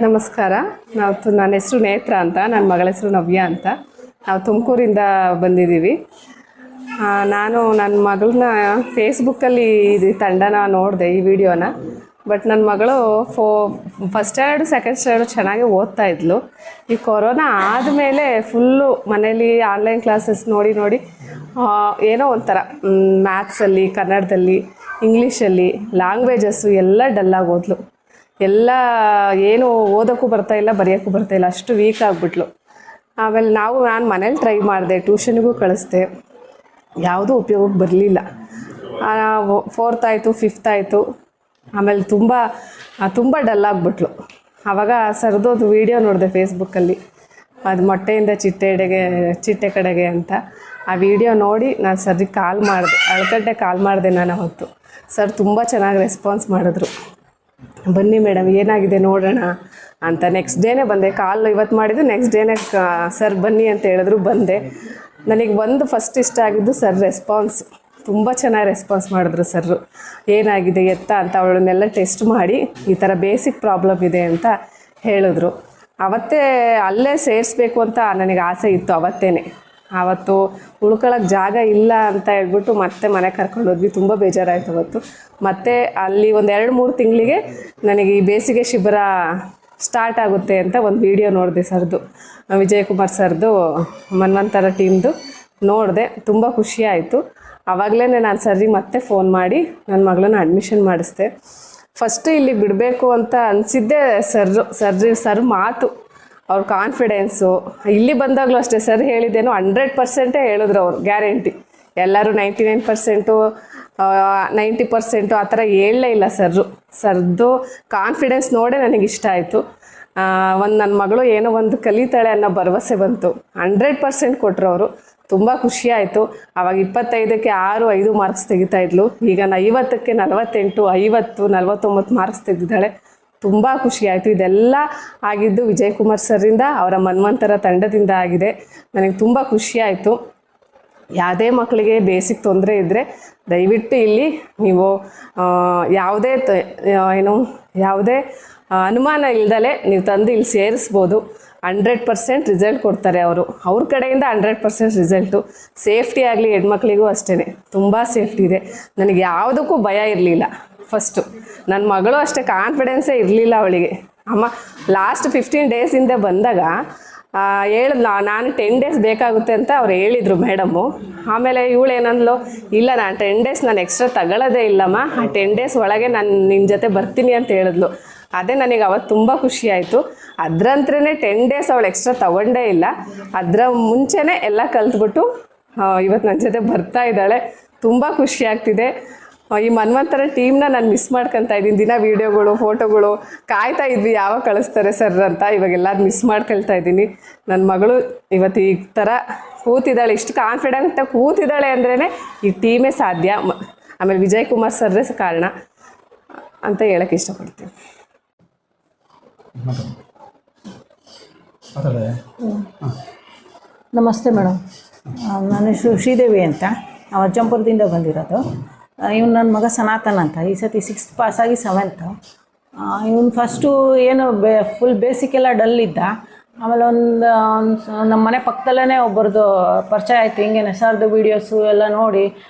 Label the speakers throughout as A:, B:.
A: ನಮಸ್ಕಾರ. ನನ್ನ ಹೆಸರು ನೇತ್ರ ಅಂತ, ನನ್ನ ಮಗಳ ಹೆಸರು ನವ್ಯ ಅಂತ. ನಾವು ತುಮಕೂರಿಂದ ಬಂದಿದ್ದೀವಿ. ನಾನು ನನ್ನ ಮಗಳನ್ನ ಫೇಸ್ಬುಕ್ಕಲ್ಲಿ ಇದು ತಂಡನ ನೋಡಿದೆ, ಈ ವಿಡಿಯೋನ. ಬಟ್ ನನ್ನ ಮಗಳು ಫಸ್ಟ್ ಸ್ಟ್ಯಾಂಡರ್ಡು ಸೆಕೆಂಡ್ ಸ್ಟ್ಯಾಂಡರ್ಡು ಚೆನ್ನಾಗಿ ಓದ್ತಾ ಇದ್ಲು. ಈ ಕೊರೋನಾ ಆದಮೇಲೆ ಫುಲ್ಲು ಮನೇಲಿ ಆನ್ಲೈನ್ ಕ್ಲಾಸಸ್ ನೋಡಿ ನೋಡಿ ಏನೋ ಒಂಥರ ಮ್ಯಾಥ್ಸಲ್ಲಿ, ಕನ್ನಡದಲ್ಲಿ, ಇಂಗ್ಲೀಷಲ್ಲಿ, ಲ್ಯಾಂಗ್ವೇಜಸ್ಸು ಎಲ್ಲ ಡಲ್ಲಾಗಿ ಓದ್ಲು. ಎಲ್ಲ ಏನು ಓದೋಕ್ಕೂ ಬರ್ತಾಯಿಲ್ಲ, ಬರೆಯೋಕ್ಕೂ ಬರ್ತಾಯಿಲ್ಲ, ಅಷ್ಟು ವೀಕ್ ಆಗಿಬಿಟ್ಲು. ಆಮೇಲೆ ನಾನು ಮನೇಲಿ ಟ್ರೈ ಮಾಡಿದೆ, ಟ್ಯೂಷನ್ಗೂ ಕಳಿಸ್ದೆ, ಯಾವುದೂ ಉಪಯೋಗಕ್ಕೆ ಬರಲಿಲ್ಲ. 4th ಆಯಿತು, 5th ಆಯಿತು. ಆಮೇಲೆ ತುಂಬ ಡಲ್ಲಾಗ್ಬಿಟ್ಲು. ಆವಾಗ ಸರ್ದೋದು ವೀಡಿಯೋ ನೋಡಿದೆ ಫೇಸ್ಬುಕ್ಕಲ್ಲಿ, ಅದು ಮೊಟ್ಟೆಯಿಂದ ಚಿಟ್ಟೆ ಕಡೆಗೆ ಅಂತ. ಆ ವಿಡಿಯೋ ನೋಡಿ ನಾನು ಸರ್ರಿಗೆ ಕಾಲ್ ಮಾಡಿದೆ, ಅಳ್ಕಂಡೆ ಕಾಲ್ ಮಾಡಿದೆ ನಾನು ಅವತ್ತು. ಸರ್ ತುಂಬ ಚೆನ್ನಾಗಿ ರೆಸ್ಪಾನ್ಸ್ ಮಾಡಿದ್ರು. ಬನ್ನಿ ಮೇಡಮ್ ಏನಾಗಿದೆ ನೋಡೋಣ ಅಂತ. ನೆಕ್ಸ್ಟ್ ಡೇನೇ ಬಂದೆ, ಕಾಲ್ ಇವತ್ತು ಮಾಡಿದ್ದು ನೆಕ್ಸ್ಟ್ ಡೇನೇ ಸರ್ ಬನ್ನಿ ಅಂತ ಹೇಳಿದ್ರು. ಬಂದೆ. ನನಗೆ ಫಸ್ಟ್ ಇಷ್ಟ ಆಗಿದ್ದು ಸರ್ ರೆಸ್ಪಾನ್ಸ್. ತುಂಬ ಚೆನ್ನಾಗಿ ರೆಸ್ಪಾನ್ಸ್ ಮಾಡಿದ್ರು ಸರ್ರು. ಏನಾಗಿದೆ ಎತ್ತ ಅಂತ ಅವಳನ್ನೆಲ್ಲ ಟೆಸ್ಟ್ ಮಾಡಿ ಈ ಥರ ಬೇಸಿಕ್ ಪ್ರಾಬ್ಲಮ್ ಇದೆ ಅಂತ ಹೇಳಿದ್ರು. ಅವತ್ತೇ ಅಲ್ಲೇ ಸೇರಿಸ್ಬೇಕು ಅಂತ ನನಗೆ ಆಸೆ ಇತ್ತು. ಆವತ್ತು ಉಳ್ಕೊಳ್ಳೋಕ್ಕೆ ಜಾಗ ಇಲ್ಲ ಅಂತ ಹೇಳ್ಬಿಟ್ಟು ಮತ್ತೆ ಮನೆ ಕರ್ಕೊಂಡೋದ್ವಿ. ತುಂಬ ಬೇಜಾರಾಯಿತು ಅವತ್ತು. ಮತ್ತು ಅಲ್ಲಿ ಒಂದು 2-3 ತಿಂಗಳಿಗೆ ನನಗೆ ಈ ಬೇಸಿಗೆ ಶಿಬಿರ ಸ್ಟಾರ್ಟ್ ಆಗುತ್ತೆ ಅಂತ ಒಂದು ವಿಡಿಯೋ ನೋಡಿದೆ ಸರ್ದು, ವಿಜಯಕುಮಾರ್ ಸರ್ದು, ಮನ್ವಂತರ ಟೀಮ್ದು ನೋಡಿದೆ. ತುಂಬ ಖುಷಿಯಾಯಿತು. ಆವಾಗಲೇ ನಾನು ಸರ್ರಿಗೆ ಮತ್ತೆ ಫೋನ್ ಮಾಡಿ ನನ್ನ ಮಗಳನ್ನ ಅಡ್ಮಿಷನ್ ಮಾಡಿಸ್ದೆ. ಫಸ್ಟು ಇಲ್ಲಿ ಬಿಡಬೇಕು ಅಂತ ಅನಿಸಿದ್ದೆ ಸರ್ ಮಾತು, ಅವ್ರ ಕಾನ್ಫಿಡೆನ್ಸು. ಇಲ್ಲಿ ಬಂದಾಗಲೂ ಅಷ್ಟೇ ಸರ್ ಹೇಳಿದ್ದೇನೋ 100% ಹೇಳಿದ್ರು ಅವರು, ಗ್ಯಾರಂಟಿ. ಎಲ್ಲರೂ 99%, 90% ಆ ಥರ ಹೇಳಲೇ ಇಲ್ಲ ಸರ್ದು ಕಾನ್ಫಿಡೆನ್ಸ್ ನೋಡೇ ನನಗೆ ಇಷ್ಟ ಆಯಿತು. ನನ್ನ ಮಗಳು ಏನೋ ಒಂದು ಕಲಿತಾಳೆ ಅನ್ನೋ ಭರವಸೆ ಬಂತು. 100% ಕೊಟ್ಟರು ಅವರು. ತುಂಬ ಖುಷಿಯಾಯಿತು. ಆವಾಗ 25ಕ್ಕೆ 6, 5 ಮಾರ್ಕ್ಸ್ ತೆಗಿತಾಯಿದ್ಲು. ಈಗ 50ಕ್ಕೆ 48, 50, 49 ಮಾರ್ಕ್ಸ್ ತೆಗೆದಿದ್ದಾಳೆ. ತುಂಬ ಖುಷಿಯಾಯಿತು. ಇದೆಲ್ಲ ಆಗಿದ್ದು ವಿಜಯಕುಮಾರ್ ಸರಿಂದ, ಅವರ ಮನ್ವಂತರ ತಂಡದಿಂದ ಆಗಿದೆ. ನನಗೆ ತುಂಬ ಖುಷಿಯಾಯಿತು. ಯಾವುದೇ ಮಕ್ಕಳಿಗೆ ಬೇಸಿಕ್ ತೊಂದರೆ ಇದ್ದರೆ ದಯವಿಟ್ಟು ಇಲ್ಲಿ ನೀವು ಯಾವುದೇ ಅನುಮಾನ ಇಲ್ದಲೆ ನೀವು ತಂದು ಇಲ್ಲಿ ಸೇರಿಸ್ಬೋದು. 100% ರಿಸಲ್ಟ್ ಕೊಡ್ತಾರೆ ಅವರು. ಅವ್ರ ಕಡೆಯಿಂದ 100% ರಿಸಲ್ಟು. ಸೇಫ್ಟಿ ಆಗಲಿ, ಹೆಣ್ಮಕ್ಳಿಗೂ ಅಷ್ಟೇ ತುಂಬ ಸೇಫ್ಟಿ ಇದೆ. ನನಗೆ ಯಾವುದಕ್ಕೂ ಭಯ ಇರಲಿಲ್ಲ. ಫಸ್ಟು ನನ್ನ ಮಗಳು ಅಷ್ಟೇ ಕಾನ್ಫಿಡೆನ್ಸೇ ಇರಲಿಲ್ಲ ಅವಳಿಗೆ. ಅಮ್ಮ ಲಾಸ್ಟ್ 15 ಡೇಸಿಂದ ಬಂದಾಗ ಹೇಳಿದ್ಲು, ನಾನು 10 ಡೇಸ್ ಬೇಕಾಗುತ್ತೆ ಅಂತ ಅವ್ರು ಹೇಳಿದರು ಮೇಡಮ್ಮು. ಆಮೇಲೆ ಇವಳೇನಂದ್ಲು, ಇಲ್ಲ ನಾನು 10 ಡೇಸ್ ನಾನು ಎಕ್ಸ್ಟ್ರಾ ತಗೊಳ್ಳೋದೇ ಇಲ್ಲಮ್ಮ, ಆ 10 ಡೇಸ್ ಒಳಗೆ ನಾನು ನಿನ್ನ ಜೊತೆ ಬರ್ತೀನಿ ಅಂತ ಹೇಳಿದ್ಲು. ಅದೇ ನನಗೆ ಅವತ್ತು ತುಂಬ ಖುಷಿಯಾಯಿತು. ಅದರಂತ್ರೇ 10 ಡೇಸ್ ಅವಳು ಎಕ್ಸ್ಟ್ರಾ ತಗೊಂಡೇ ಇಲ್ಲ. ಅದರ ಮುಂಚೆನೇ ಎಲ್ಲ ಕಲ್ತ್ಬಿಟ್ಟು ಇವತ್ತು ನನ್ನ ಜೊತೆ ಬರ್ತಾ ಇದ್ದಾಳೆ. ತುಂಬ ಖುಷಿಯಾಗ್ತಿದೆ. ಈ ಮನ್ವಂತರ ಟೀಮ್ನ ನಾನು ಮಿಸ್ ಮಾಡ್ಕೊತಾ ಇದ್ದೀನಿ. ದಿನ ವೀಡಿಯೋಗಳು, ಫೋಟೋಗಳು ಕಾಯ್ತಾ ಇದ್ವಿ ಯಾವಾಗ ಕಳಿಸ್ತಾರೆ ಸರ್ ಅಂತ. ಇವಾಗೆಲ್ಲರೂ ಮಿಸ್ ಮಾಡ್ಕೊಳ್ತಾ ಇದ್ದೀನಿ. ನನ್ನ ಮಗಳು ಇವತ್ತು ಈ ಥರ ಕೂತಿದ್ದಾಳೆ, ಇಷ್ಟು ಕಾನ್ಫಿಡೆಂಟಾಗಿ ಕೂತಿದ್ದಾಳೆ ಅಂದ್ರೇ ಈ ಟೀಮೇ ಸಾಧ್ಯ. ಆಮೇಲೆ ವಿಜಯಕುಮಾರ್ ಸರ್ರೇ ಕಾರಣ ಅಂತ ಹೇಳೋಕ್ಕೆ ಇಷ್ಟಪಡ್ತೀನಿ.
B: ನಮಸ್ತೆ ಮೇಡಮ್, ನಾನು ಶ್ರೀದೇವಿ ಅಂತ, ನಾವು ಅಜ್ಜಂಪುರದಿಂದ ಬಂದಿರೋದು. ಇವನು ನನ್ನ ಮಗ ಸನಾತನ್ ಅಂತ. ಈ ಸತಿ 6th ಪಾಸಾಗಿ 7th. ಇವನು ಫಸ್ಟು ಏನು ಫುಲ್ ಬೇಸಿಕ್ಕೆಲ್ಲ ಡಲ್ ಇದ್ದ. ಆಮೇಲೆ ನಮ್ಮ ಮನೆ ಪಕ್ಕದಲ್ಲೇ ಒಬ್ಬರದು ಪರಿಚಯ ಆಯಿತು. ಹಿಂಗೆ ಸರ್ದು ವೀಡಿಯೋಸು ಎಲ್ಲ ನೋಡಿ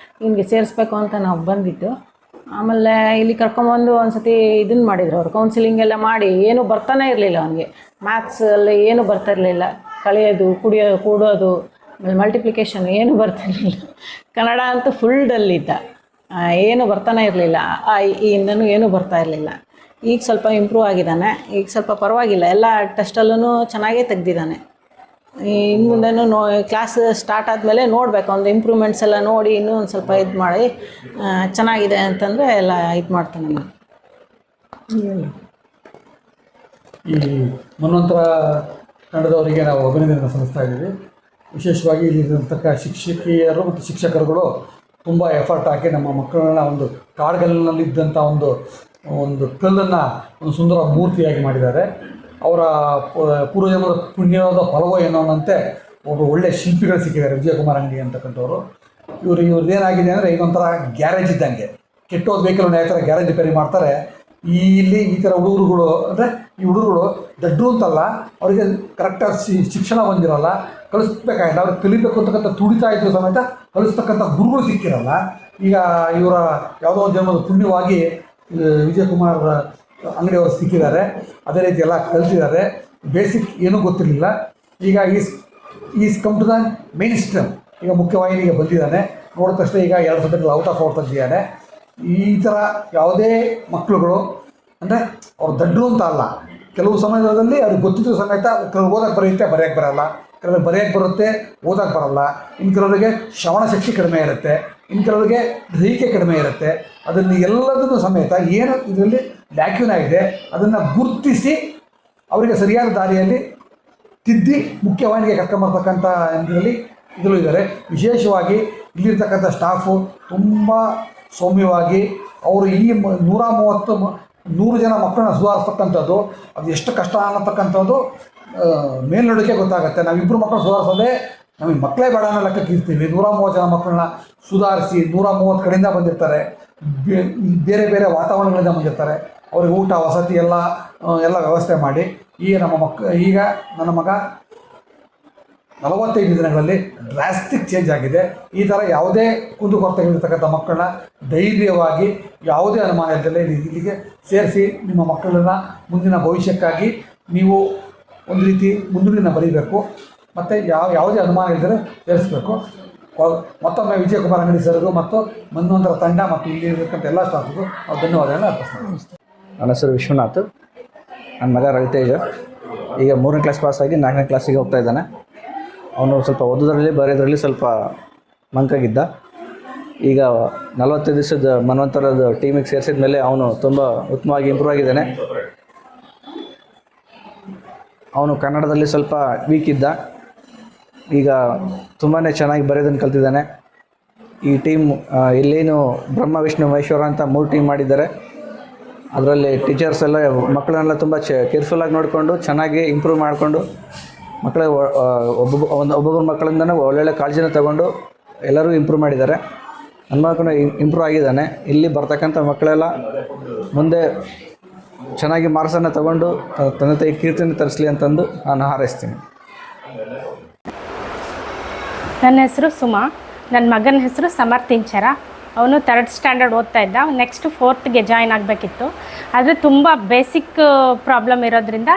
B: ಹಿಂಗೆ ಸೇರಿಸ್ಬೇಕು ಅಂತ ನಾವು ಬಂದಿದ್ದು. ಆಮೇಲೆ ಇಲ್ಲಿ ಕರ್ಕೊಂಬಂದು ಒಂದು ಸತಿ ಇದನ್ನು ಮಾಡಿದ್ರು ಅವರು, ಕೌನ್ಸಿಲಿಂಗ್ ಎಲ್ಲ ಮಾಡಿ. ಏನೂ ಬರ್ತಾನೆ ಇರಲಿಲ್ಲ ಅವನಿಗೆ. ಮ್ಯಾಥ್ಸಲ್ಲಿ ಏನೂ ಬರ್ತಾಯಿರಲಿಲ್ಲ. ಕಳೆಯೋದು, ಕೂಡೋದು, ಆಮೇಲೆ ಮಲ್ಟಿಪ್ಲಿಕೇಶನ್ ಏನೂ ಬರ್ತಾಯಿರಲಿಲ್ಲ. ಕನ್ನಡ ಅಂತೂ ಫುಲ್ ಡಲ್ ಇದ್ದ, ಏನೂ ಬರ್ತಾನೆ ಇರಲಿಲ್ಲ. ಇಂದನೂ ಏನೂ ಬರ್ತಾ ಇರಲಿಲ್ಲ. ಈಗ ಸ್ವಲ್ಪ ಇಂಪ್ರೂವ್ ಆಗಿದ್ದಾನೆ. ಈಗ ಸ್ವಲ್ಪ ಪರವಾಗಿಲ್ಲ, ಎಲ್ಲ ಟೆಸ್ಟಲ್ಲೂ ಚೆನ್ನಾಗೇ ತೆಗ್ದಿದ್ದಾನೆ. ಇನ್ನು ಮುಂದೆನೂ ಕ್ಲಾಸ್ ಸ್ಟಾರ್ಟ್ ಆದಮೇಲೆ ನೋಡಬೇಕು, ಒಂದು ಇಂಪ್ರೂವ್ಮೆಂಟ್ಸ್ ಎಲ್ಲ ನೋಡಿ ಇನ್ನೂ ಒಂದು ಸ್ವಲ್ಪ ಇದು ಮಾಡಿ ಚೆನ್ನಾಗಿದೆ ಅಂತಂದರೆ ಎಲ್ಲ ಇದು ಮಾಡ್ತಾನೆ.
C: ಈ ಮನ್ವಂತರ ತಂಡದವರಿಗೆ ನಾವು ಅಭಿನಂದನೆ ಸಲ್ಲಿಸ್ತಾ ಇದ್ದೀವಿ. ವಿಶೇಷವಾಗಿ ಇಲ್ಲಿರ್ತಕ್ಕ ಶಿಕ್ಷಕಿಯರು ಮತ್ತು ಶಿಕ್ಷಕರುಗಳು ತುಂಬ ಎಫರ್ಟ್ ಹಾಕಿ ನಮ್ಮ ಮಕ್ಕಳನ್ನ ಒಂದು ಕಾಡುಗಲ್ಲಿನಲ್ಲಿದ್ದಂಥ ಒಂದು ಕಲ್ಲನ್ನು ಒಂದು ಸುಂದರ ಮೂರ್ತಿಯಾಗಿ ಮಾಡಿದ್ದಾರೆ. ಅವರ ಪೂರ್ವಜನ್ಮದ ಪುಣ್ಯವಾದ ಫಲವೋ ಏನೋನಂತೆ ಒಬ್ಬರು ಒಳ್ಳೆಯ ಶಿಲ್ಪಿಗಳು ಸಿಕ್ಕಿದ್ದಾರೆ, ವಿಜಯಕುಮಾರ್ ಅಂಗಡಿ ಅಂತಕ್ಕಂಥವ್ರು. ಇವ್ರದ್ದೇನಾಗಿದೆ ಅಂದರೆ ಇದೊಂಥರ ಗ್ಯಾರೇಜ್ ಇದ್ದಂಗೆ. ಕೆಟ್ಟೋದು ವೆಹಿಕಲ್ ಯಾವ ಥರ ಗ್ಯಾರೇಜ್ ರಿಪೇರಿ ಮಾಡ್ತಾರೆ, ಇಲ್ಲಿ ಈ ಥರ ಹುಡುಗರುಗಳು ಅಂದರೆ ಈ ಹುಡುಗರುಗಳು ದಡ್ರು ಅಂತಲ್ಲ, ಅವರಿಗೆ ಕರೆಕ್ಟಾಗಿ ಶಿಕ್ಷಣ ಬಂದಿರಲ್ಲ, ಕಲಿಸ್ಬೇಕಾಗಿಲ್ಲ, ಅವ್ರಿಗೆ ಕಲಿಬೇಕು ಅಂತಕ್ಕಂಥ ತುಡಿತಾ ಇದ್ರು ಸಮೇತ ಕಲಿಸ್ತಕ್ಕಂಥ ಗುರುಗಳು ಸಿಕ್ಕಿರಲ್ಲ. ಈಗ ಇವರ ಯಾವುದೋ ಒಂದು ಜನ್ಮದ ಪುಣ್ಯವಾಗಿ ವಿಜಯಕುಮಾರ್ ಅಂಗಡಿಯವರು ಸಿಕ್ಕಿದ್ದಾರೆ, ಅದೇ ರೀತಿ ಎಲ್ಲ ಕಲಿತಿದ್ದಾರೆ. ಬೇಸಿಕ್ ಏನೂ ಗೊತ್ತಿರಲಿಲ್ಲ. ಈಗ is come to the mainstream, ಈಗ ಮುಖ್ಯವಾಹಿನಿಗೆ ಬಂದಿದ್ದಾನೆ. ನೋಡಿದ ತಕ್ಷಣ ಈಗ 2 ಸಬ್ಜೆಕ್ಟ್ ಔಟ್ ಆಫ್ ತೆಗೆದಿದ್ದಾನೆ. ಈ ಥರ ಯಾವುದೇ ಮಕ್ಕಳುಗಳು ಅಂದರೆ ಅವ್ರು ದಡ್ರು ಅಂತ ಅಲ್ಲ, ಕೆಲವು ಸಮಯದಲ್ಲಿ ಅವ್ರಿಗೆ ಗೊತ್ತಿದ್ದರೂ ಸಮೇತ ಕೆಲವು ಓದಕ್ಕೆ ಬರೆಯುತ್ತೆ, ಬರೆಯೋಕ್ಕೆ ಬರೋಲ್ಲ, ಕೆಲವರಿಗೆ ಬರೆಯೋಕ್ಕೆ ಬರುತ್ತೆ, ಓದೋಕ್ಕೆ ಬರೋಲ್ಲ. ಇನ್ನು ಕೆಲವರಿಗೆ ಶ್ರವಣ ಶಕ್ತಿ ಕಡಿಮೆ ಇರುತ್ತೆ, ಇನ್ನು ಕೆಲವರಿಗೆ ಗ್ರಹಿಕೆ ಕಡಿಮೆ ಇರುತ್ತೆ. ಅದನ್ನು ಎಲ್ಲದನ್ನು ಸಮೇತ ಏನು ಇದರಲ್ಲಿ ಲ್ಯಾಕ್ಯೂನ್ ಆಗಿದೆ ಅದನ್ನು ಗುರುತಿಸಿ ಅವರಿಗೆ ಸರಿಯಾದ ದಾರಿಯಲ್ಲಿ ತಿದ್ದಿ ಮುಖ್ಯವಾಹಿನಿಗೆ ಕರ್ಕೊಂಬರ್ತಕ್ಕಂಥ ಇದರಲ್ಲೂ ಇದ್ದಾರೆ. ವಿಶೇಷವಾಗಿ ಇಲ್ಲಿರ್ತಕ್ಕಂಥ ಸ್ಟಾಫು ತುಂಬ ಸೌಮ್ಯವಾಗಿ ಅವರು ಈ 100 ಜನ ಮಕ್ಕಳನ್ನ ಸುಧಾರಿಸ್ತಕ್ಕಂಥದ್ದು ಅದು ಎಷ್ಟು ಕಷ್ಟ ಅನ್ನತಕ್ಕಂಥದ್ದು ಮೇಲ್ನೋಡಕ್ಕೆ ಗೊತ್ತಾಗುತ್ತೆ. ನಾವಿಬ್ಬರು ಮಕ್ಕಳು ಸುಧಾರಿಸೋದೇ ನಮಗೆ ಮಕ್ಕಳೇ ಬೇಡ ಅನ್ನೋ ಲೆಕ್ಕಕ್ಕೆ ಇರ್ತೀವಿ. 130 ಜನ ಮಕ್ಕಳನ್ನ ಸುಧಾರಿಸಿ 130 ಕಡೆಯಿಂದ ಬಂದಿರ್ತಾರೆ, ಬೇರೆ ಬೇರೆ ವಾತಾವರಣಗಳಿಂದ ಬಂದಿರ್ತಾರೆ. ಅವ್ರಿಗೆ ಊಟ ವಸತಿ ಎಲ್ಲ ವ್ಯವಸ್ಥೆ ಮಾಡಿ ಈಗ ನನ್ನ ಮಗ 45 ದಿನಗಳಲ್ಲಿ ಡ್ರಾಸ್ಟಿಕ್ ಚೇಂಜ್ ಆಗಿದೆ. ಈ ಥರ ಯಾವುದೇ ಕುಂದುಕೊರತೆಗಳಿರ್ತಕ್ಕಂಥ ಮಕ್ಕಳನ್ನ ಧೈರ್ಯವಾಗಿ ಯಾವುದೇ ಅನುಮಾನ ಇಲ್ಲದೆ ಇಲ್ಲಿಗೆ ಸೇರಿಸಿ ನಿಮ್ಮ ಮಕ್ಕಳನ್ನ ಮುಂದಿನ ಭವಿಷ್ಯಕ್ಕಾಗಿ ನೀವು ಒಂದು ರೀತಿ ಮುಂದಿನ ಬರೀಬೇಕು ಮತ್ತು ಯಾವುದೇ ಅನುಮಾನ ಇಲ್ಲದೆ ಸೇರಿಸಬೇಕು. ಮತ್ತೊಮ್ಮೆ ವಿಜಯಕುಮಾರ್ ಅಂಗಡಿ ಸರ್ಗೂ ಮತ್ತು ಮನ್ವಂತರ ತಂಡ ಮತ್ತು ಇಲ್ಲಿ ಇರತಕ್ಕಂಥ ಎಲ್ಲ ಸ್ಟಾಫ್ಗೂ ನಾವು ಧನ್ಯವಾದಗಳನ್ನು ಅರ್ಪಿಸ್ತೀನಿ.
D: ನನ್ನ ಹೆಸರು ವಿಶ್ವನಾಥ್, ನನ್ನ ಮಗ ರವಿತೇಜ ಈಗ 3ನೇ ಕ್ಲಾಸ್ ಪಾಸಾಗಿ 4ನೇ ಕ್ಲಾಸಿಗೆ ಹೋಗ್ತಾ ಇದ್ದಾನೆ. ಅವನು ಸ್ವಲ್ಪ ಓದೋದ್ರಲ್ಲಿ ಬರೆಯೋದ್ರಲ್ಲಿ ಸ್ವಲ್ಪ ಮಂಕಾಗಿದ್ದ. ಈಗ 45 ದಿವಸದ ಮನ್ವಂತರದ ಟೀಮಿಗೆ ಸೇರಿಸಿದ ಮೇಲೆ ಅವನು ತುಂಬ ಉತ್ತಮವಾಗಿ ಇಂಪ್ರೂವ್ ಆಗಿದ್ದಾನೆ. ಅವನು ಕನ್ನಡದಲ್ಲಿ ಸ್ವಲ್ಪ ವೀಕ್ ಇದ್ದ, ಈಗ ತುಂಬಾ ಚೆನ್ನಾಗಿ ಬರೆಯೋದನ್ನು ಕಲ್ತಿದ್ದಾನೆ. ಈ ಟೀಮ್ ಇಲ್ಲೇನು ಬ್ರಹ್ಮ ವಿಷ್ಣು ಮಹೇಶ್ವರ ಅಂತ 3 ಟೀಮ್ ಮಾಡಿದ್ದಾರೆ. ಅದರಲ್ಲಿ ಟೀಚರ್ಸ್ ಎಲ್ಲ ಮಕ್ಕಳನ್ನೆಲ್ಲ ತುಂಬ ಕೇರ್ಫುಲ್ಲಾಗಿ ನೋಡಿಕೊಂಡು ಚೆನ್ನಾಗಿ ಇಂಪ್ರೂವ್ ಮಾಡಿಕೊಂಡು ಮಕ್ಕಳ ಒಬ್ಬೊಬ್ಬರ ಮಕ್ಕಳಿಂದನೂ ಒಳ್ಳೊಳ್ಳೆ ಕಾಳಜಿನ ತಗೊಂಡು ಎಲ್ಲರೂ ಇಂಪ್ರೂವ್ ಮಾಡಿದ್ದಾರೆ. ನನ್ನ ಮಕ್ಕಳು ಇಂಪ್ರೂವ್ ಆಗಿದ್ದಾನೆ. ಇಲ್ಲಿ ಬರ್ತಕ್ಕಂಥ ಮಕ್ಕಳೆಲ್ಲ ಮುಂದೆ ಚೆನ್ನಾಗಿ ಮಾರ್ಕ್ಸನ್ನು ತಗೊಂಡು ತಂದೆ ತಾಯಿ ಕೀರ್ತಿನ ತರಿಸಲಿ ಅಂತಂದು ನಾನು ಹಾರೈಸ್ತೀನಿ.
E: ನನ್ನ ಹೆಸರು ಸುಮಾ, ನನ್ನ ಮಗನ ಹೆಸರು ಸಮರ್ಥ್ ಇಂಚರ. ಅವನು 3rd ಸ್ಟ್ಯಾಂಡರ್ಡ್ ಓದ್ತಾ ಇದ್ದ. ನೆಕ್ಸ್ಟ್ 4th ಜಾಯ್ನ್ ಆಗಬೇಕಿತ್ತು. ಆದರೆ ತುಂಬ ಬೇಸಿಕ್ ಪ್ರಾಬ್ಲಮ್ ಇರೋದ್ರಿಂದ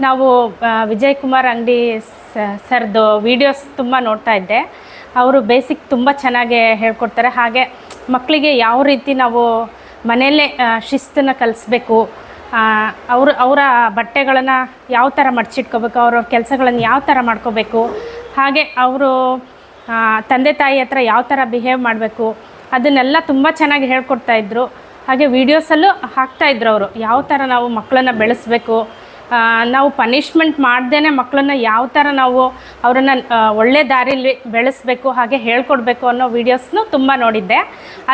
E: ನಾವು ವಿಜಯಕುಮಾರ್ ಅಂಗಡಿ ಸರ್ದು ವೀಡಿಯೋಸ್ ತುಂಬ ನೋಡ್ತಾ ಇದ್ದೆ. ಅವರು ಬೇಸಿಕ್ ತುಂಬ ಚೆನ್ನಾಗಿ ಹೇಳ್ಕೊಡ್ತಾರೆ. ಹಾಗೆ ಮಕ್ಕಳಿಗೆ ಯಾವ ರೀತಿ ನಾವು ಮನೆಯಲ್ಲೇ ಶಿಸ್ತನ್ನು ಕಲಿಸ್ಬೇಕು, ಅವರ ಬಟ್ಟೆಗಳನ್ನು ಯಾವ ಥರ ಮಡಚಿಟ್ಕೋಬೇಕು, ಅವ್ರ ಕೆಲಸಗಳನ್ನು ಯಾವ ಥರ ಮಾಡ್ಕೋಬೇಕು, ಹಾಗೆ ಅವರು ತಂದೆ ತಾಯಿ ಹತ್ರ ಯಾವ ಥರ ಬಿಹೇವ್ ಮಾಡಬೇಕು ಅದನ್ನೆಲ್ಲ ತುಂಬ ಚೆನ್ನಾಗಿ ಹೇಳ್ಕೊಡ್ತಾಯಿದ್ರು. ಹಾಗೆ ವೀಡಿಯೋಸಲ್ಲೂ ಹಾಕ್ತಾಯಿದ್ರು ಅವರು ಯಾವ ಥರ ನಾವು ಮಕ್ಕಳನ್ನ ಬೆಳೆಸಬೇಕು, ನಾವು ಪನಿಷ್ಮೆಂಟ್ ಮಾಡ್ದೇ ಮಕ್ಕಳನ್ನ ಯಾವ ಥರ ನಾವು ಅವರನ್ನು ಒಳ್ಳೆ ದಾರಿಲಿ ಬೆಳೆಸಬೇಕು ಹಾಗೆ ಹೇಳ್ಕೊಡ್ಬೇಕು ಅನ್ನೋ ವೀಡಿಯೋಸ್ನು ತುಂಬ ನೋಡಿದ್ದೆ.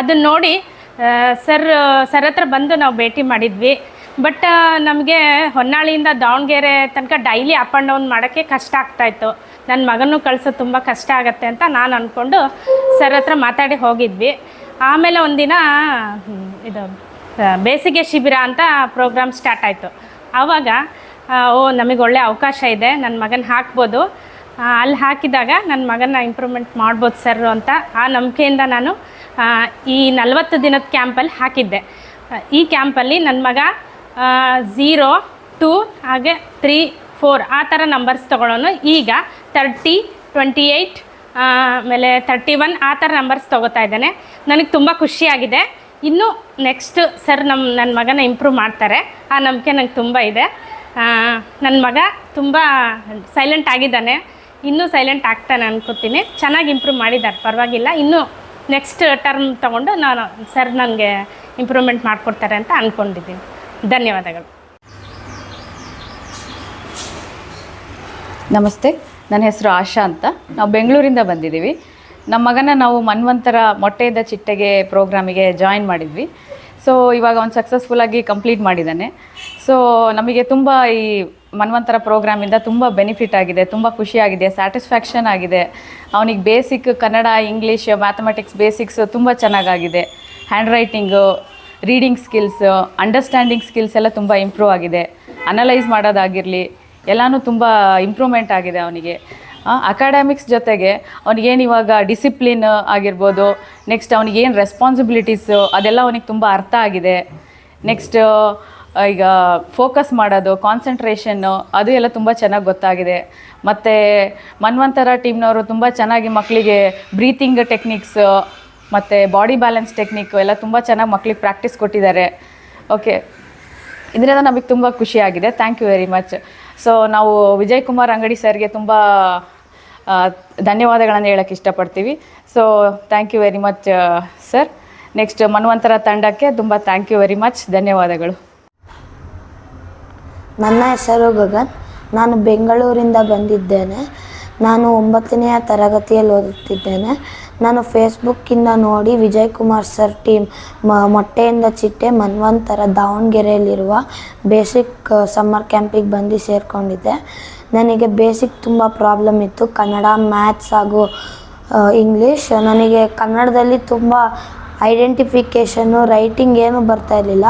E: ಅದನ್ನು ನೋಡಿ ಸರ್ ಹತ್ರ ಬಂದು ನಾವು ಭೇಟಿ ಮಾಡಿದ್ವಿ. ಬಟ್ ನಮಗೆ ಹೊನ್ನಾಳಿಯಿಂದ ದಾವಣಗೆರೆ ತನಕ ಡೈಲಿ ಅಪ್ ಆ್ಯಂಡ್ ಡೌನ್ ಮಾಡೋಕ್ಕೆ ಕಷ್ಟ ಆಗ್ತಾಯಿತ್ತು. ನನ್ನ ಮಗನೂ ಕಳ್ಸೋದು ತುಂಬ ಕಷ್ಟ ಆಗುತ್ತೆ ಅಂತ ನಾನು ಅಂದ್ಕೊಂಡು ಸರ್ ಹತ್ರ ಮಾತಾಡಿ ಹೋಗಿದ್ವಿ. ಆಮೇಲೆ ಒಂದಿನ ಇದು ಬೇಸಿಗೆ ಶಿಬಿರ ಅಂತ ಪ್ರೋಗ್ರಾಮ್ ಸ್ಟಾರ್ಟ್ ಆಯಿತು. ಆವಾಗ ನಮಗೆ ಒಳ್ಳೆ ಅವಕಾಶ ಇದೆ, ನನ್ನ ಮಗನ ಹಾಕ್ಬೋದು, ಅಲ್ಲಿ ಹಾಕಿದಾಗ ನನ್ನ ಮಗನ ಇಂಪ್ರೂವ್ಮೆಂಟ್ ಮಾಡ್ಬೋದು ಸರ್ ಅಂತ ಆ ನಂಬಿಕೆಯಿಂದ ನಾನು ಈ 40 ದಿನದ ಕ್ಯಾಂಪಲ್ಲಿ ಹಾಕಿದ್ದೆ. ಈ ಕ್ಯಾಂಪಲ್ಲಿ ನನ್ನ ಮಗ 0, 2 ಹಾಗೆ 3, 4 ಆ ಥರ ನಂಬರ್ಸ್ ತೊಗೊಳೋನು. ಈಗ 30, 28 ಆಮೇಲೆ 31 ಆ ಥರ ನಂಬರ್ಸ್ ತೊಗೋತಾ ಇದ್ದಾನೆ. ನನಗೆ ತುಂಬ ಖುಷಿಯಾಗಿದೆ. ಇನ್ನು ನೆಕ್ಸ್ಟ್ ಸರ್ ನನ್ನ ಮಗನ ಇಂಪ್ರೂವ್ ಮಾಡ್ತಾರೆ ಆ ನಂಬಿಕೆ ನಂಗೆ ತುಂಬ ಇದೆ. ನನ್ನ ಮಗ ತುಂಬ ಸೈಲೆಂಟ್ ಆಗಿದ್ದಾನೆ, ಇನ್ನೂ ಸೈಲೆಂಟ್ ಆಗ್ತಾನೆ ಅನ್ಕೋತೀನಿ. ಚೆನ್ನಾಗಿ ಇಂಪ್ರೂವ್ ಮಾಡಿದ್ದಾರೆ, ಪರವಾಗಿಲ್ಲ. ಇನ್ನೂ ನೆಕ್ಸ್ಟ್ ಟರ್ಮ್ ತೊಗೊಂಡು ನಾನು ಸರ್ ನನಗೆ ಇಂಪ್ರೂವ್ಮೆಂಟ್ ಮಾಡಿಕೊಡ್ತಾರೆ ಅಂತ ಅಂದ್ಕೊಂಡಿದ್ದೀನಿ. ಧನ್ಯವಾದಗಳು.
F: ನಮಸ್ತೆ, ನನ್ನ ಹೆಸರು ಆಶಾ ಅಂತ. ನಾವು ಬೆಂಗಳೂರಿಂದ ಬಂದಿದ್ದೀವಿ. ನಮ್ಮ ಮಗನ ನಾವು ಮನ್ವಂತರ ಮೊಟ್ಟೆಯಿಂದ ಚಿಟ್ಟೆಗೆ ಪ್ರೋಗ್ರಾಮಿಗೆ ಜಾಯಿನ್ ಮಾಡಿದ್ವಿ. ಸೊ ಇವಾಗ ಅವ್ನು ಸಕ್ಸಸ್ಫುಲ್ಲಾಗಿ ಕಂಪ್ಲೀಟ್ ಮಾಡಿದ್ದಾನೆ. ಸೊ ನಮಗೆ ತುಂಬ ಈ ಮನ್ವಂತರ ಪ್ರೋಗ್ರಾಮಿಂದ ತುಂಬ ಬೆನಿಫಿಟ್ ಆಗಿದೆ, ತುಂಬ ಖುಷಿಯಾಗಿದೆ, ಸ್ಯಾಟಿಸ್ಫ್ಯಾಕ್ಷನ್ ಆಗಿದೆ. ಅವನಿಗೆ basic Kannada, English, mathematics basics ತುಂಬ ಚೆನ್ನಾಗಾಗಿದೆ. Hand writing reading skills, understanding skills ಎಲ್ಲ ತುಂಬ ಇಂಪ್ರೂವ್ ಆಗಿದೆ. ಅನಲೈಸ್ ಮಾಡೋದಾಗಿರಲಿ ಎಲ್ಲನೂ ತುಂಬ ಇಂಪ್ರೂವ್ಮೆಂಟ್ ಆಗಿದೆ ಅವನಿಗೆ. ಅಕಾಡೆಮಿಕ್ಸ್ ಜೊತೆಗೆ ಅವ್ನಿಗೇನು ಇವಾಗ ಡಿಸಿಪ್ಲಿನ್ ಆಗಿರ್ಬೋದು, ನೆಕ್ಸ್ಟ್ ಅವ್ನಿಗೇನು ರೆಸ್ಪಾನ್ಸಿಬಿಲಿಟೀಸು ಅದೆಲ್ಲ ಅವನಿಗೆ ತುಂಬ ಅರ್ಥ ಆಗಿದೆ. ನೆಕ್ಸ್ಟ್ ಈಗ ಫೋಕಸ್ ಮಾಡೋದು, ಕಾನ್ಸಂಟ್ರೇಷನ್ನು ಅದು ಎಲ್ಲ ತುಂಬ ಚೆನ್ನಾಗಿ ಗೊತ್ತಾಗಿದೆ. ಮತ್ತು ಮನ್ವಂತರ ಟೀಮ್ನವರು ತುಂಬ ಚೆನ್ನಾಗಿ ಮಕ್ಕಳಿಗೆ ಬ್ರೀತಿಂಗ್ ಟೆಕ್ನಿಕ್ಸು ಮತ್ತು ಬಾಡಿ ಬ್ಯಾಲೆನ್ಸ್ ಟೆಕ್ನಿಕ್ಕು ಎಲ್ಲ ತುಂಬ ಚೆನ್ನಾಗಿ ಮಕ್ಕಳಿಗೆ ಪ್ರಾಕ್ಟೀಸ್ ಕೊಟ್ಟಿದ್ದಾರೆ. ಓಕೆ, ಇದರಿಂದ ನಮಗೆ ತುಂಬ ಖುಷಿಯಾಗಿದೆ. Thank you very much. So ನಾವು ವಿಜಯ್ ಕುಮಾರ್ ಅಂಗಡಿ ಸರ್ಗೆ ತುಂಬ ಧನ್ಯವಾದಗಳನ್ನು ಹೇಳೋಕ್ಕೆ ಇಷ್ಟಪಡ್ತೀವಿ. So thank you very much sir. Next Manvantara ತಂಡಕ್ಕೆ ತುಂಬ ಥ್ಯಾಂಕ್ ಯು ವೆರಿ ಮಚ್, ಧನ್ಯವಾದಗಳು.
G: ನನ್ನ ಹೆಸರು ಗಗನ್. ನಾನು ಬೆಂಗಳೂರಿಂದ ಬಂದಿದ್ದೇನೆ. ನಾನು 9ನೇ ತರಗತಿಯಲ್ಲಿ ಓದುತ್ತಿದ್ದೇನೆ. ನಾನು ಫೇಸ್ಬುಕ್ಕಿಂದ ನೋಡಿ ವಿಜಯ್ ಕುಮಾರ್ ಸರ್ ಟೀಮ್ ಮೊಟ್ಟೆಯಿಂದ ಚಿಟ್ಟೆ ಮನ್ವಂತರ ದಾವಣಗೆರೆಯಲ್ಲಿರುವ ಬೇಸಿಕ್ ಸಮ್ಮರ್ ಕ್ಯಾಂಪಿಗೆ ಬಂದು ಸೇರಿಕೊಂಡಿದ್ದೆ. ನನಗೆ ಬೇಸಿಕ್ ತುಂಬ ಪ್ರಾಬ್ಲಮ್ ಇತ್ತು, ಕನ್ನಡ, ಮ್ಯಾಥ್ಸ್ ಹಾಗೂ ಇಂಗ್ಲೀಷ್. ನನಗೆ ಕನ್ನಡದಲ್ಲಿ ತುಂಬ ಐಡೆಂಟಿಫಿಕೇಷನ್ನು, ರೈಟಿಂಗ್ ಏನೂ ಬರ್ತಾಯಿರಲಿಲ್ಲ.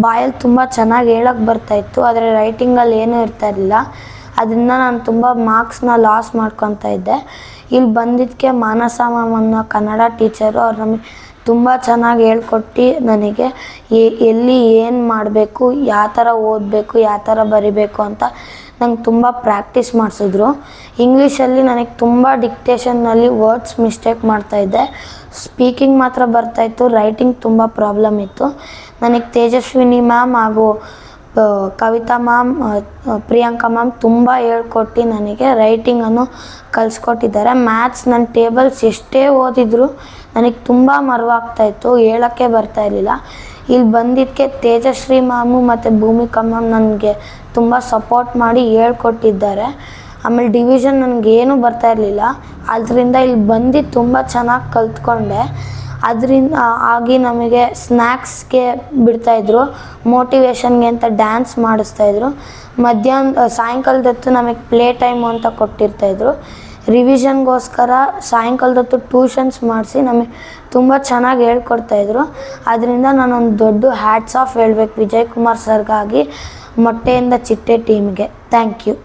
G: ಬಾಯಲ್ಲಿ ತುಂಬ ಚೆನ್ನಾಗಿ ಹೇಳೋಕ್ಕೆ ಬರ್ತಾಯಿತ್ತು, ಆದರೆ ರೈಟಿಂಗಲ್ಲಿ ಏನೂ ಇರ್ತಾಯಿರಲಿಲ್ಲ. ಅದರಿಂದ ನಾನು ತುಂಬ ಮಾರ್ಕ್ಸ್ನ ಲಾಸ್ ಮಾಡ್ಕೊತಾ ಇದ್ದೆ. ಇಲ್ಲಿ ಬಂದಿದ್ದಕ್ಕೆ ಮಾನಸ ಮ್ಯಾಮ್ ಅನ್ನೋ ಕನ್ನಡ ಟೀಚರು ಅವ್ರು ನಮಗೆ ತುಂಬ ಚೆನ್ನಾಗಿ ಹೇಳ್ಕೊಟ್ಟು ನನಗೆ ಎಲ್ಲಿ ಏನು ಮಾಡಬೇಕು, ಯಾವ ಥರ ಓದಬೇಕು, ಯಾವ ಥರ ಬರಿಬೇಕು ಅಂತ ನಂಗೆ ತುಂಬ ಪ್ರಾಕ್ಟೀಸ್ ಮಾಡಿಸಿದ್ರು. ಇಂಗ್ಲೀಷಲ್ಲಿ ನನಗೆ ತುಂಬ ಡಿಕ್ಟೇಷನ್ನಲ್ಲಿ ವರ್ಡ್ಸ್ ಮಿಸ್ಟೇಕ್ ಮಾಡ್ತಾಯಿದ್ದೆ. ಸ್ಪೀಕಿಂಗ್ ಮಾತ್ರ ಬರ್ತಾಯಿತ್ತು, ರೈಟಿಂಗ್ ತುಂಬ ಪ್ರಾಬ್ಲಮ್ ಇತ್ತು. ನನಗೆ ತೇಜಸ್ವಿನಿ ಮ್ಯಾಮ್ ಹಾಗೂ ಕವಿತಾ ಮ್ಯಾಮ್, ಪ್ರಿಯಾಂಕಾ ಮ್ಯಾಮ್ ತುಂಬ ಹೇಳ್ಕೊಟ್ಟು ನನಗೆ ರೈಟಿಂಗನ್ನು ಕಲಿಸ್ಕೊಟ್ಟಿದ್ದಾರೆ. ಮ್ಯಾಥ್ಸ್ ನನ್ನ ಟೇಬಲ್ಸ್ ಎಷ್ಟೇ ಓದಿದ್ರು ನನಗೆ ತುಂಬ ಮರವಾಗ್ತಾಯಿತ್ತು, ಹೇಳೋಕ್ಕೆ ಬರ್ತಾಯಿರಲಿಲ್ಲ. ಇಲ್ಲಿ ಬಂದಿದ್ದಕ್ಕೆ ತೇಜಶ್ರೀ ಮ್ಯಾಮು ಮತ್ತು ಭೂಮಿಕಾ ಮ್ಯಾಮ್ ನನಗೆ ತುಂಬ ಸಪೋರ್ಟ್ ಮಾಡಿ ಹೇಳ್ಕೊಟ್ಟಿದ್ದಾರೆ. ಆಮೇಲೆ ಡಿವಿಷನ್ ನನಗೇನು ಬರ್ತಾಯಿರಲಿಲ್ಲ, ಅದರಿಂದ ಇಲ್ಲಿ ಬಂದು ತುಂಬ ಚೆನ್ನಾಗಿ ಕಲ್ತ್ಕೊಂಡೆ. ಅದರಿಂದ ಆಗಿ ನಮಗೆ ಸ್ನ್ಯಾಕ್ಸ್ಗೆ ಬಿಡ್ತಾಯಿದ್ರು, ಮೋಟಿವೇಶನ್ಗೆ ಅಂತ ಡ್ಯಾನ್ಸ್ ಮಾಡಿಸ್ತಾಯಿದ್ರು. ಸಾಯಂಕಾಲದೊತ್ತು ನಮಗೆ ಪ್ಲೇ ಟೈಮು ಅಂತ ಕೊಟ್ಟಿರ್ತಾಯಿದ್ರು. ರಿವಿಷನ್ಗೋಸ್ಕರ ಸಾಯಂಕಾಲದೊತ್ತು ಟ್ಯೂಷನ್ಸ್ ಮಾಡಿಸಿ ನಮಗೆ ತುಂಬ ಚೆನ್ನಾಗಿ ಹೇಳ್ಕೊಡ್ತಾಯಿದ್ರು. ಅದರಿಂದ ನಾನೊಂದು ದೊಡ್ಡ ಹ್ಯಾಟ್ಸ್ ಆಫ್ ಹೇಳ್ಬೇಕು ವಿಜಯ್ ಕುಮಾರ್ ಸರ್ಗಾಗಿ, ಮೊಟ್ಟೆಯಿಂದ ಚಿಟ್ಟೆ ಟೀಮ್ಗೆ. Thank you.